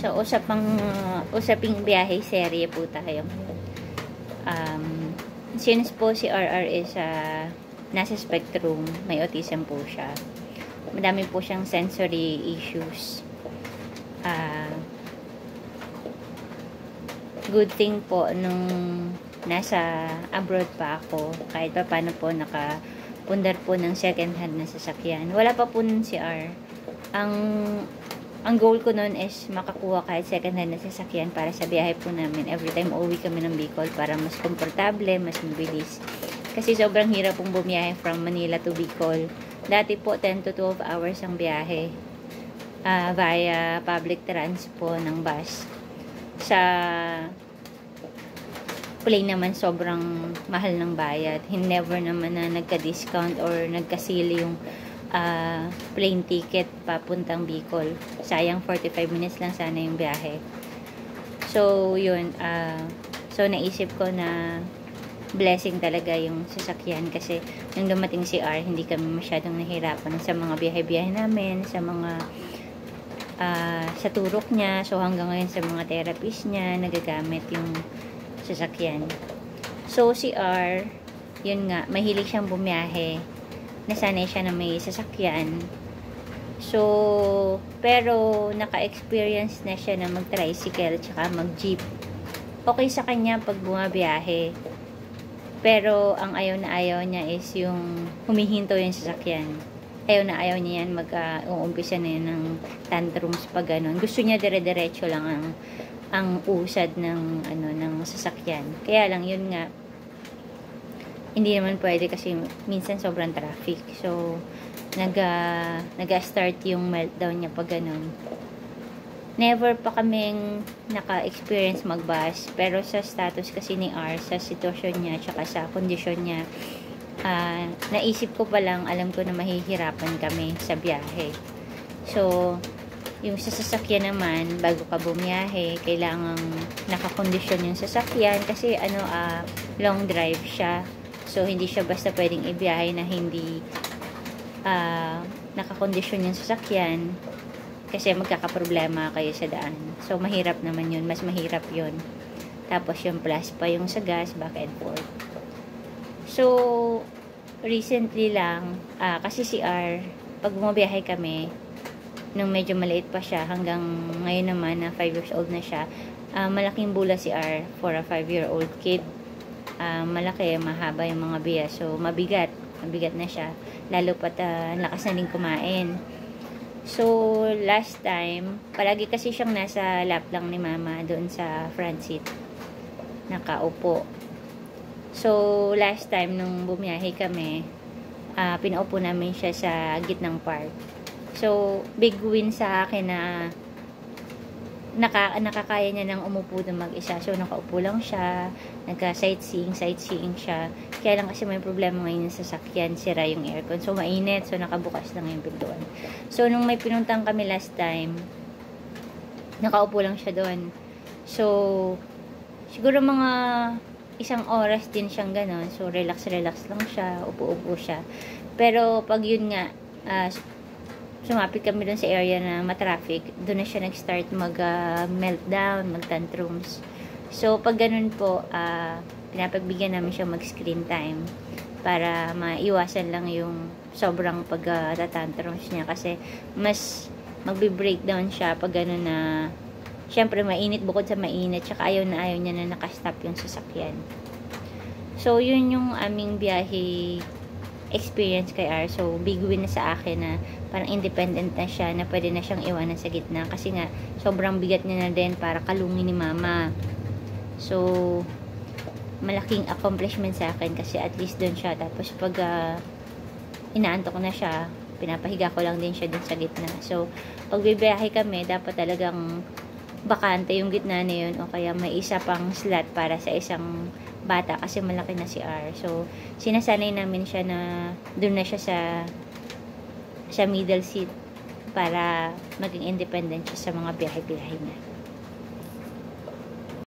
So, usaping biyahe serye po tayo. Since po si RR is nasa spectrum, may autism po siya. Madami po siyang sensory issues. Good thing po nung nasa abroad pa ako, kahit pa paano po nakapundar po ng second hand na sasakyan. Wala pa po nun si R. Ang goal ko nun is makakuha kahit second hand na sasakyan para sa biyahe po namin. Every time uuwi kami ng Bicol para mas komportable, mas mabilis. Kasi sobrang hirap pong bumiyahe from Manila to Bicol. Dati po 10 to 12 hours ang biyahe via public transport ng bus. Sa plane naman sobrang mahal ng bayad. Never naman na nagka-discount or nagka-sale yung plane ticket papuntang Bicol. Sayang 45 minutes lang sana yung biyahe. So yun, so naisip ko na blessing talaga yung sasakyan kasi nung dumating si R, hindi kami masyadong nahirapan sa mga biyahe-biyahe namin, sa mga sa turok niya. So hanggang ngayon sa mga therapist niya nagagamit yung sasakyan. So si R, yun nga, mahilig siyang bumiyahe, nasanay siya na may sasakyan. So pero naka-experience na siya na mag-tricycle tsaka mag-jeep. Okay sa kanya pag bumabiyahe, pero ang ayaw na ayaw niya is yung humihinto yung sasakyan. Ayaw niya yan, uumpisa na yan ng tantrums pag ganun. Gusto niya dire-diretso lang ang usad ng sasakyan. Kaya lang yun nga, hindi naman pwede kasi minsan sobrang traffic. So nag-start yung meltdown niya pag ganun. Never pa kaming naka-experience mag-bus, pero sa status kasi ni R, sa sitwasyon niya tsaka sa kondisyon niya, naisip ko pa lang, alam ko na mahihirapan kami sa biyahe. So yung sa sasakyan naman, bago ka bumiyahe, kailangang nakakondisyon yung sasakyan kasi long drive siya. So hindi siya basta pwedeng ibiyahe na hindi nakakondisyon yung sasakyan, kasi magkakaproblema kayo sa daan. So mahirap naman yun, mas mahirap yun. Tapos yung plus pa yung sa gas, back and forth. So recently lang, kasi si R, pag bumabiyahe kami, nung medyo maliit pa siya, hanggang ngayon naman na 5 years old na siya, malaking bula si R for a 5-year-old kid. Malaki, mahaba yung mga biya. So mabigat na siya. Lalo pat lakas na din kumain. So last time, palagi kasi siyang nasa lap lang ni mama doon sa front seat, nakaupo. So last time nung bumiyahe kami, pinaupo namin siya sa gitnang park. So big win sa akin na nakakaya niya nang umupo doon mag-isa. So nakaupo lang siya, nagka-sightseeing siya. Kaya lang kasi may problema ngayon sa sasakyan, sira yung aircon. So mainit, so nakabukas lang yung pintuan. So nung may pinuntang kami last time, nakaupo lang siya doon. So siguro mga 1 oras din siyang gano'n. So relax lang siya, upo siya. Pero pag yun nga, sumapit kami dun sa area na matraffic, doon na siya nag-start mag-meltdown, mag-tantrums. So, pag ganun po, pinapagbigyan namin siya mag-screen time para maiwasan lang yung sobrang pag-tantrums niya. Kasi, mas magbe-breakdown siya pag ganun na, syempre, mainit bukod sa mainit, tsaka ayaw niya na nakastop yung sasakyan. So, yun yung aming biyahe experience kay R. So, big win na sa akin na parang independent na siya, na pwede na siyang iwanan sa gitna. Kasi nga, sobrang bigat niya na din para kalungin ni mama. So, malaking accomplishment sa akin kasi at least doon siya. Tapos, pag inaantok na siya, pinapahiga ko lang din siya dun sa gitna. So, pag bibiyahe kami, dapat talagang bakante yung gitna na yun, o kaya may isa pang slot para sa isang bata kasi malaki na si R. So, sinasanay namin siya na doon na siya sa middle seat para maging independent siya sa mga biyahe-biyahe niya.